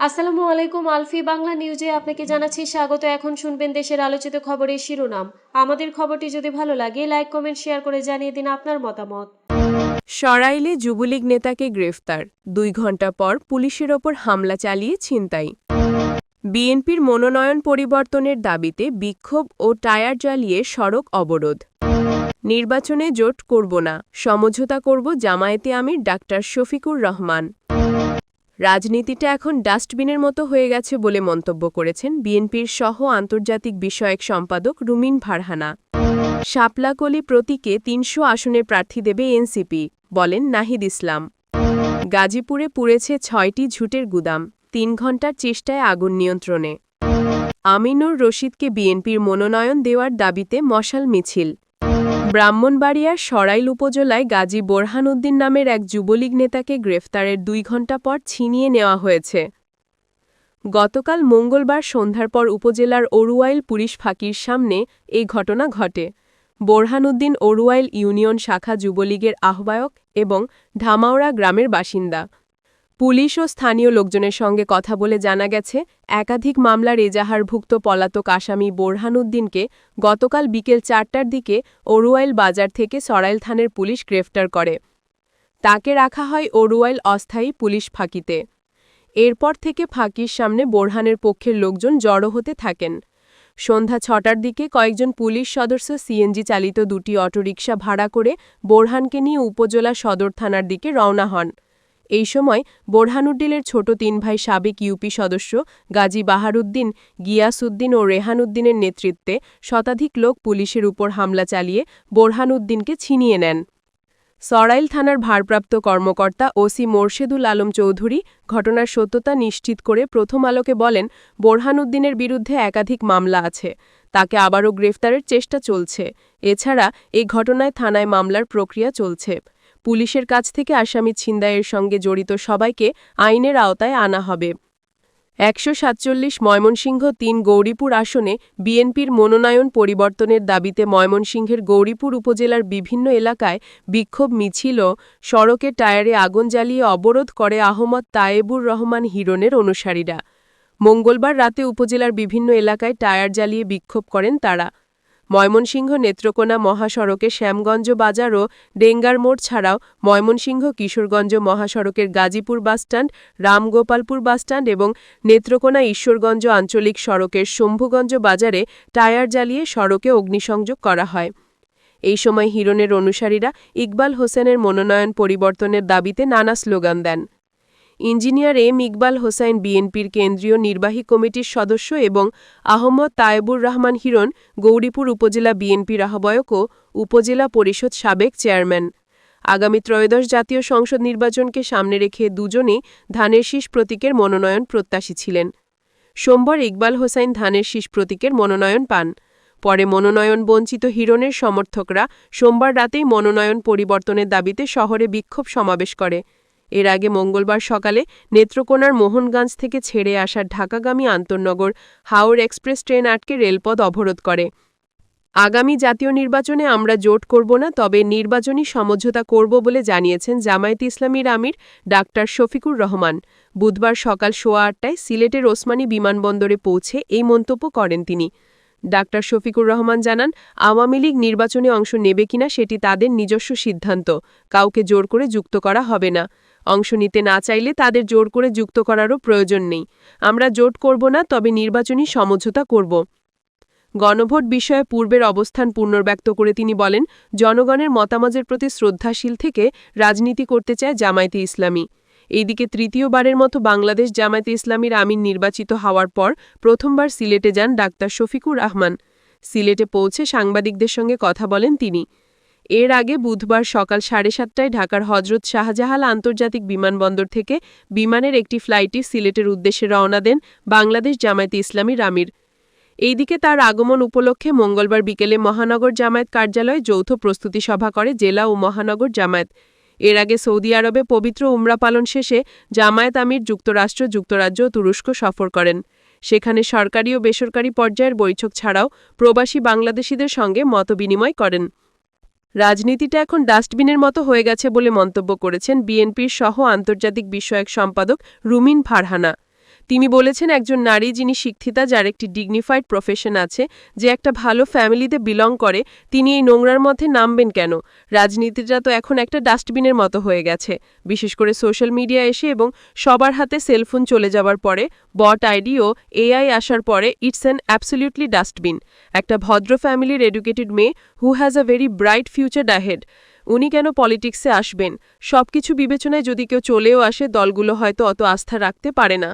আসসালামু আলাইকুম। আলফি বাংলা নিউজে আপনাকে জানাচ্ছি স্বাগত। এখন শুনবেন দেশের আলোচিত খবরের শিরোনাম। আমাদের খবরটি যদি ভালো লাগে লাইক কমেন্ট শেয়ার করে জানিয়ে দিন আপনার মতামত। সরাইলে যুবলীগ নেতাকে গ্রেফতার, ২ ঘণ্টা পর পুলিশের ওপর হামলা চালিয়ে ছিনতাই। বিএনপির মনোনয়ন পরিবর্তনের দাবিতে বিক্ষোভ ও টায়ার জ্বালিয়ে সড়ক অবরোধ। নির্বাচনে জোট করব না, সমঝোতা করব জামায়াতে আমির ডাক্তার শফিকুর রহমান। রাজনীতিটা এখন ডাস্টবিনের মতো হয়ে গেছে বলে মন্তব্য করেছেন বিএনপির সহ আন্তর্জাতিক বিষয়ক সম্পাদক রুমিন ফারহানা। শাপলাকলি প্রতীকে ৩০০ আসনের প্রার্থী দেবে এনসিপি, বলেন নাহিদ ইসলাম। গাজীপুরে পুড়েছে ৬টি ঝুটের গুদাম, ৩ ঘণ্টার চেষ্টায় আগুন নিয়ন্ত্রণে। আমিনুর রশিদকে বিএনপির মনোনয়ন দেওয়ার দাবিতে মশাল মিছিল। ব্রাহ্মণবাড়িয়ার সরাইল উপজেলায় গাজী বোরহান উদ্দিন নামের এক যুবলীগ নেতাকে গ্রেফতারের ২ ঘণ্টা পর ছিনিয়ে নেওয়া হয়েছে। গতকাল মঙ্গলবার সন্ধ্যার পর উপজেলার অরুয়াইল পুলিশ ফাঁকির সামনে এই ঘটনা ঘটে। বোরহানউদ্দিন অরুয়াইল ইউনিয়ন শাখা যুবলীগের আহ্বায়ক এবং ধামাওড়া গ্রামের বাসিন্দা। পুলিশ ও স্থানীয় লোকজনের সঙ্গে কথা বলে জানা গেছে, একাধিক মামলার এজাহারভুক্ত পলাতক আসামি বোরহানউদ্দিনকে গতকাল বিকেল ৪টার দিকে অরুয়াইল বাজার থেকে সরাইল থানার পুলিশ গ্রেফতার করে। তাকে রাখা হয় অরুয়াইল অস্থায়ী পুলিশ ফাঁকিতে। এরপর থেকে ফাঁকির সামনে বোরহানের পক্ষের লোকজন জড়ো হতে থাকেন। সন্ধ্যা ৬টার দিকে কয়েকজন পুলিশ সদস্য সিএনজি চালিত ২টি অটোরিকশা ভাড়া করে বোরহানকে নিয়ে উপজেলা সদর থানার দিকে রওনা হন। এই সময় বোরহানউদ্দিনের ছোট ৩ ভাই সাবেক ইউপি সদস্য গাজী বাহারউদ্দিন, গিয়াসউদ্দিন ও রেহানউদ্দিনের নেতৃত্বে শতাধিক লোক পুলিশের উপর হামলা চালিয়ে বোরহানউদ্দিনকে ছিনিয়ে নেন। সরাইল থানার ভারপ্রাপ্ত কর্মকর্তা ওসি মোরশেদুল আলম চৌধুরী ঘটনার সত্যতা নিশ্চিত করে প্রথম আলোকে বলেন, বোরহানউদ্দিনের বিরুদ্ধে একাধিক মামলা আছে, তাকে আবারও গ্রেফতারের চেষ্টা চলছে। এছাড়া এই ঘটনায় থানায় মামলার প্রক্রিয়া চলছে। পুলিশের কাছ থেকে আসামি ছিনতাইয়ের সঙ্গে জড়িত সবাইকে আইনের আওতায় আনা হবে। ১৪৭ ময়মনসিংহ ৩ গৌরীপুর আসনে বিএনপির মনোনয়ন পরিবর্তনের দাবিতে ময়মনসিংহের গৌরীপুর উপজেলার বিভিন্ন এলাকায় বিক্ষোভ মিছিল ও সড়কে টায়ারে আগুন জ্বালিয়ে অবরোধ করে আহমদ তায়েবুর রহমান হিরণের অনুসারীরা। মঙ্গলবার রাতে উপজেলার বিভিন্ন এলাকায় টায়ার জ্বালিয়ে বিক্ষোভ করেন তারা। ময়মনসিংহ নেত্রকোনা মহাসড়কে শ্যামগঞ্জ বাজার ও ডেঙ্গার মোড় ছাড়াও ময়মনসিংহ কিশোরগঞ্জ মহাসড়কের গাজীপুর বাসস্ট্যান্ড, রামগোপালপুর বাসস্ট্যান্ড এবং নেত্রকোনা ঈশ্বরগঞ্জ আঞ্চলিক সড়কের শম্ভুগঞ্জ বাজারে টায়ার জ্বালিয়ে সড়কে অগ্নিসংযোগ করা হয়। এই সময় হিরণের অনুসারীরা ইকবাল হোসেনের মনোনয়ন পরিবর্তনের দাবিতে নানা স্লোগান দেন। ইঞ্জিনিয়ার এম ইকবাল হোসাইন বিএনপির কেন্দ্রীয় নির্বাহী কমিটির সদস্য এবং আহমদ তায়েবুর রহমান হিরণ গৌরীপুর উপজেলা বিএনপির আহ্বায়ক ও উপজেলা পরিষদ সাবেক চেয়ারম্যান। আগামী ত্রয়োদশ জাতীয় সংসদ নির্বাচনকে সামনে রেখে দুজনেই ধানের শীষ প্রতীকের মনোনয়ন প্রত্যাশী ছিলেন। সোমবার ইকবাল হোসাইন ধানের শীষ প্রতীকের মনোনয়ন পান। পরে মনোনয়ন বঞ্চিত হিরণের সমর্থকরা সোমবার রাতেই মনোনয়ন পরিবর্তনের দাবিতে শহরে বিক্ষোভ সমাবেশ করে। এর আগে মঙ্গলবার সকালে নেত্রকোনার মোহনগঞ্জ থেকে ছেড়ে আসা ঢাকাগামী আন্তনগর হাওর এক্সপ্রেস ট্রেন আটকে রেলপথ অবরোধ করে। আগামী জাতীয় নির্বাচনে আমরা জোট করব না, তবে নির্বাচনী সমঝোতা করব বলে জানিয়েছেন জামায়াতে ইসলামীর আমির ডাক্তার শফিকুর রহমান। বুধবার সকাল ৮:১৮টায় সিলেটের ওসমানী বিমানবন্দরে পৌঁছে এই মন্তব্য করেন তিনি। ডাক্তার শফিকুর রহমান জানান, আওয়ামী লীগ নির্বাচনে অংশ নেবে কিনা সেটি তাদের নিজস্ব সিদ্ধান্ত, কাউকে জোর করে যুক্ত করা হবে না। অংশ নিতে না চাইলে তাদের জোর করে যুক্ত করারও প্রয়োজন নেই। আমরা জোট করব না, তবে নির্বাচনী সমঝোতা করব। গণভোট বিষয়ে পূর্বের অবস্থান পুনর্ব্যক্ত করে তিনি বলেন, জনগণের মতামতের প্রতি শ্রদ্ধাশীল থেকে রাজনীতি করতে চায় জামায়াতে ইসলামী। এইদিকে তৃতীয়বারের মতো বাংলাদেশ জামায়াতে ইসলামীর আমির নির্বাচিত হওয়ার পর প্রথমবার সিলেটে যান ডাক্তার শফিকুর রহমান। সিলেটে পৌঁছে সাংবাদিকদের সঙ্গে কথা বলেন তিনি। এর আগে বুধবার সকাল 7:30টায় ঢাকার হজরত শাহজালাল আন্তর্জাতিক বিমানবন্দর থেকে বিমানের একটি ফ্লাইটে সিলেটের উদ্দেশ্যে রওনা দেন বাংলাদেশ জামায়াতে ইসলামীর আমির। এইদিকে তার আগমন উপলক্ষে মঙ্গলবার বিকেলে মহানগর জামায়াত কার্যালয়ে যৌথ প্রস্তুতি সভা করে জেলা ও মহানগর জামায়াত। এর আগে সৌদি আরবে পবিত্র উমরা পালন শেষে জামায়াত আমির যুক্তরাষ্ট্র, যুক্তরাজ্য ও তুরস্ক সফর করেন। সেখানে সরকারি ও বেসরকারি পর্যায়ের বৈঠক ছাড়াও প্রবাসী বাংলাদেশিদের সঙ্গে মতবিনিময় করেন। রাজনীতিটা এখন ডাস্টবিনের মতো হয়ে গেছে বলে মন্তব্য করেছেন বিএনপির সহ আন্তর্জাতিক বিষয়ক সম্পাদক রুমিন ফারহানা। তিনি বলেছেন, একজন নারী যিনি শিক্ষিতা, যার একটি ডিগনিফাইড প্রফেশন আছে, যে একটা ভালো ফ্যামিলিতে বিলং করে, তিনি এই নোংরার মধ্যে নামবেন কেন? রাজনীতিটা তো এখন একটা ডাস্টবিনের মতো হয়ে গেছে, বিশেষ করে সোশ্যাল মিডিয়া এসে এবং সবার হাতে সেলফোন চলে যাবার পরে, বট আইডি ও এআই আসার পরে ইটস অ্যান অ্যাবসলিউটলি ডাস্টবিন। একটা ভদ্র ফ্যামিলির এডুকেটেড মেয়ে who has a very bright future ahead, উনি কেন পলিটিক্সে আসবেন? সবকিছু বিবেচনায় যদি কেউ চলেও আসে, দলগুলো হয়তো অত আস্থা রাখতে পারে না।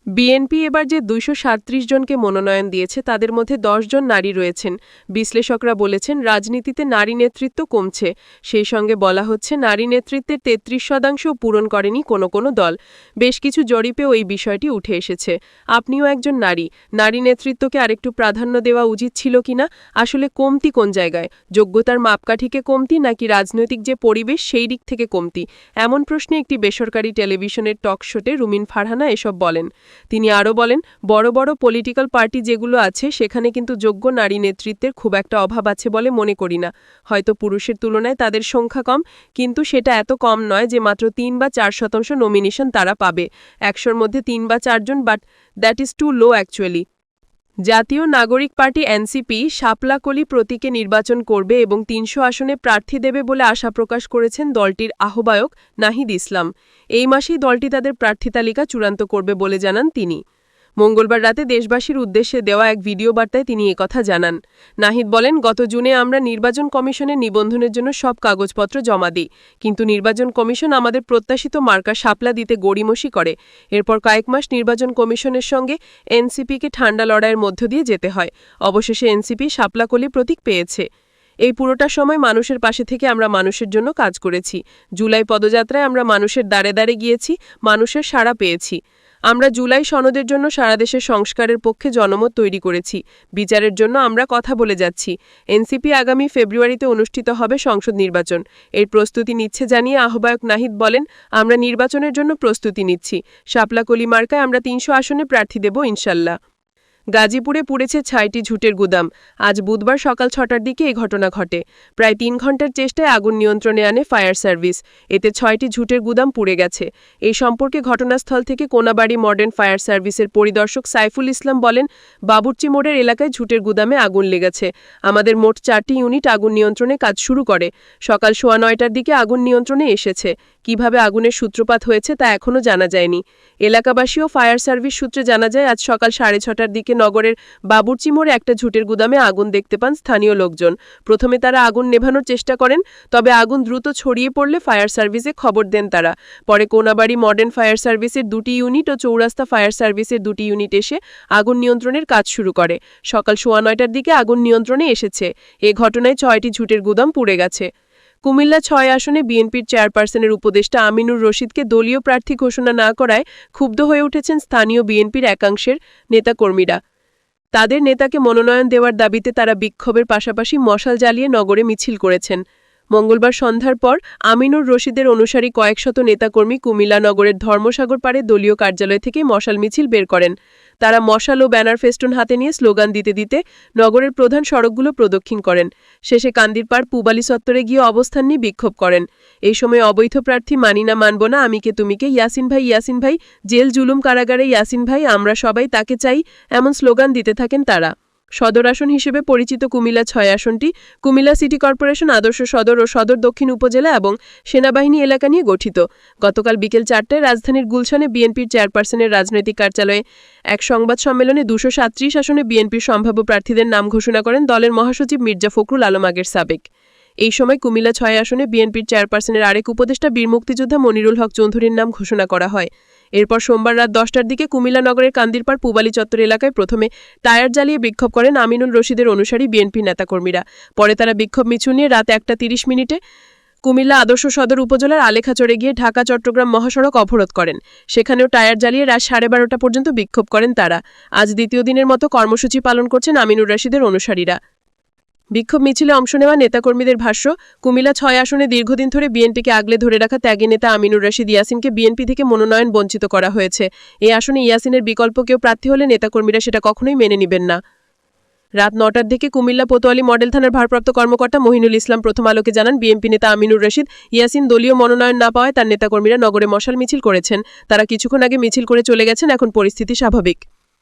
বিএনপি এবার যে 237 জনকে মনোনয়ন দিয়েছে, তাদের মধ্যে 10 জন নারী রয়েছেন। বিশ্লেষকরা বলেছেন, রাজনীতিতে নারী নেতৃত্ব কমছে। সেই সঙ্গে বলা হচ্ছে, নারী নেতৃত্বের 33% পূরণ করেনি কোনো কোনো দল। বেশ কিছু জরিপেও এই বিষয়টি উঠে এসেছে। আপনিও একজন নারী, নারী নেতৃত্বকে আরেকটু প্রাধান্য দেওয়া উচিত ছিল কিনা? আসলে কমতি কোন জায়গায়? যোগ্যতার মাপকাঠিকে কমতি, নাকি রাজনৈতিক যে পরিবেশ সেই দিক থেকে কমতি? এমন প্রশ্নে একটি বেসরকারি টেলিভিশনের টক শোতে রুমিন ফারহানা এসব বলেন। তিনি আরও বলেন, বড় বড় পলিটিক্যাল পার্টি যেগুলো আছে, সেখানে কিন্তু যোগ্য নারী নেতৃত্বের খুব একটা অভাব আছে বলে মনে করি না। হয়তো পুরুষের তুলনায় তাদের সংখ্যা কম, কিন্তু সেটা এত কম নয় যে মাত্র 3 বা 4% নমিনেশন তারা পাবে। 100-র মধ্যে 3 বা 4 জন, but that is too low actually. Jatiya Nagarik party NCP Shaplakoli প্রতীকে নির্বাচন করবে এবং 300 আসনে প্রার্থী দেবে বলে আশা প্রকাশ করেছেন দলটির আহ্বায়ক নাহিদ ইসলাম। এই মাসেই দলটি তাদের প্রার্থী তালিকা চূড়ান্ত করবে বলে জানান তিনি। মঙ্গলবার রাতে দেশবাসীর উদ্দেশ্যে দেওয়া এক ভিডিও বার্তায় তিনি একথা জানান। নাহিদ বলেন, গত জুনে আমরা নির্বাচন কমিশনের নিবন্ধনের জন্য সব কাগজপত্র জমা দিই, কিন্তু নির্বাচন কমিশন আমাদের প্রত্যাশিত মার্কা শাপলা দিতে গড়িমসি করে। এরপর কয়েক মাস নির্বাচন কমিশনের সঙ্গে এনসিপিকে ঠান্ডা লড়াইয়ের মধ্য দিয়ে যেতে হয়। অবশেষে এনসিপি শাপলাকলি প্রতীক পেয়েছে। এই পুরোটা সময় মানুষের পাশে থেকে আমরা মানুষের জন্য কাজ করেছি। জুলাই পদযাত্রায় আমরা মানুষের দ্বারে দ্বারে গিয়েছি, মানুষের সাড়া পেয়েছি। আমরা জুলাই সনদের জন্য সারা দেশের সংস্কারের পক্ষে জনমত তৈরি করেছি। বিচারের জন্য আমরা কথা বলে যাচ্ছি। এনসিপি আগামী ফেব্রুয়ারিতে অনুষ্ঠিত হবে সংসদ নির্বাচন, এর প্রস্তুতি নিচ্ছে জানিয়ে আহ্বায়ক নাহিদ বলেন, আমরা নির্বাচনের জন্য প্রস্তুতি নিচ্ছি। শাপলাকলি মার্কায় আমরা 300 আসনে প্রার্থী দেব ইনশাল্লাহ। গাজীপুরে পুড়েছে 6টি ঝুটের গুদাম। আজ বুধবার সকাল 6টার দিকে এই ঘটনা ঘটে। প্রায় 3 ঘণ্টার চেষ্টায় আগুন নিয়ন্ত্রণে আনে ফায়ার সার্ভিস। এতে 6টি ঝুটের গুদাম পুড়ে গেছে। এই সম্পর্কে ঘটনাস্থল থেকে কোনাবাড়ি মডার্ন ফায়ার সার্ভিসের পরিদর্শক সাইফুল ইসলাম বলেন, বাবুর্চি মোড়ের এলাকায় ঝুটের গুদামে আগুন লেগেছে। আমাদের মোট 4টি ইউনিট আগুন নিয়ন্ত্রণে কাজ শুরু করে। সকাল 9:15টার দিকে আগুন নিয়ন্ত্রণে এসেছে। কিভাবে আগুনের সূত্রপাত হয়েছে তা এখনও জানা যায়নি। এলাকাবাসী ও ফায়ার সার্ভিস সূত্রে জানা যায়, আজ সকাল 6:30টার দিকে নগরের বাবুর্চি মোড়ে একটা ঝুটের গুদামে আগুন দেখতে পান স্থানীয় লোকজন। প্রথমে তারা আগুন নেভানোর চেষ্টা করেন, তবে আগুন দ্রুত ছড়িয়ে পড়লে ফায়ার সার্ভিসে খবর দেন তারা। পরে কোনাবাড়ি মডার্ন ফায়ার সার্ভিসের 2টি ইউনিট ও চৌরাস্তা ফায়ার সার্ভিসের 2টি ইউনিট এসে আগুন নিয়ন্ত্রণের কাজ শুরু করে। সকাল 9:15টার দিকে আগুন নিয়ন্ত্রণে এসেছে। এ ঘটনায় 6টি ঝুটের গুদাম পুড়ে গেছে। কুমিল্লা 6 আসনে বিএনপির চেয়ারপারসনের উপদেষ্টা আমিনুর রশিদকে দলীয় প্রার্থী ঘোষণা না করায় ক্ষুব্ধ হয়ে উঠেছেন স্থানীয় বিএনপির একাংশের নেতাকর্মীরা। তাদের নেতাকে মনোনয়ন দেওয়ার দাবিতে তারা বিক্ষোভের পাশাপাশি মশাল জ্বালিয়ে নগরে মিছিল করেছেন। মঙ্গলবার সন্ধ্যার পর আমিনুর রশিদের অনুসারী কয়েকশত নেতাকর্মী কুমিল্লা নগরের ধর্মসাগর পাড়ে দলীয় কার্যালয় থেকে মশাল মিছিল বের করেন। তারা মশাল ও ব্যানার ফেস্টুন হাতে নিয়ে স্লোগান দিতে দিতে নগরের প্রধান সড়কগুলো প্রদক্ষিণ করেন। শেষে কান্দিরপাড় পুবালি চত্বরে গিয়ে অবস্থান নিয়ে বিক্ষোভ করেন। এই সময় অবৈধ প্রার্থী মানি না মানব না, আমিকে তুমিকে, ইয়াসিন ভাই, জেল জুলুম কারাগারে ইয়াসিন ভাই, আমরা সবাই তাকে চাই, এমন স্লোগান দিতে থাকেন তারা। সদর আসন হিসেবে পরিচিত কুমিল্লা 6 আসনটি কুমিল্লা সিটি কর্পোরেশন, আদর্শ সদর ও সদর দক্ষিণ উপজেলা এবং সেনাবাহিনী এলাকা নিয়ে গঠিত। গতকাল বিকেল 4টায় রাজধানীর গুলশানে বিএনপির চেয়ারপারসনের রাজনৈতিক কার্যালয়ে এক সংবাদ সম্মেলনে 237 আসনে বিএনপির সম্ভাব্য প্রার্থীদের নাম ঘোষণা করেন দলের মহাসচিব মির্জা ফখরুল আলম আগের সাবেক। এই সময় কুমিল্লা 6 আসনে বিএনপির চেয়ারপারসনের আরেক উপদেষ্টা বীর মুক্তিযোদ্ধা মনিরুল হক চৌধুরীর নাম ঘোষণা করা হয়। এরপর সোমবার রাত 10টার দিকে কুমিল্লা নগরের কান্দিরপাড় পুবালি চত্বর এলাকায় প্রথমে টায়ার জ্বালিয়ে বিক্ষোভ করেন আমিনুর রশিদের অনুসারী বিএনপি নেতাকর্মীরা। পরে তারা বিক্ষোভ মিছিল নিয়ে রাত 1:30 কুমিল্লা আদর্শ সদর উপজেলার আলেখাচরে গিয়ে ঢাকা চট্টগ্রাম মহাসড়ক অবরোধ করেন। সেখানেও টায়ার জ্বালিয়ে রাত 12:30 পর্যন্ত বিক্ষোভ করেন তারা। আজ দ্বিতীয় দিনের মতো কর্মসূচি পালন করছেন আমিনুর রশিদের অনুসারীরা। বিক্ষোভ মিছিলে অংশ নেওয়া নেতাকর্মীদের ভাষ্য, কুমিল্লা 6 আসনে দীর্ঘদিন ধরে বিএনপিকে আগলে ধরে রাখা ত্যাগী নেতা আমিনুর রশিদ ইয়াসিনকে বিএনপি থেকে মনোনয়ন বঞ্চিত করা হয়েছে। এই আসনে ইয়াসিনের বিকল্প কেউ প্রার্থী হলে নেতাকর্মীরা সেটা কখনোই মেনে নেবেন না। রাত 9টার দিকে কুমিল্লা কোতোয়ালি মডেল থানার ভারপ্রাপ্ত কর্মকর্তা মহিনুল ইসলাম প্রথম আলোকে জানান, বিএনপি নেতা আমিনুর রশিদ ইয়াসিন দলীয় মনোনয়ন না পাওয়ায় তার নেতাকর্মীরা নগরে মশাল মিছিল করেছেন। তারা কিছুক্ষণ আগে মিছিল করে চলে গেছেন, এখন পরিস্থিতি স্বাভাবিক।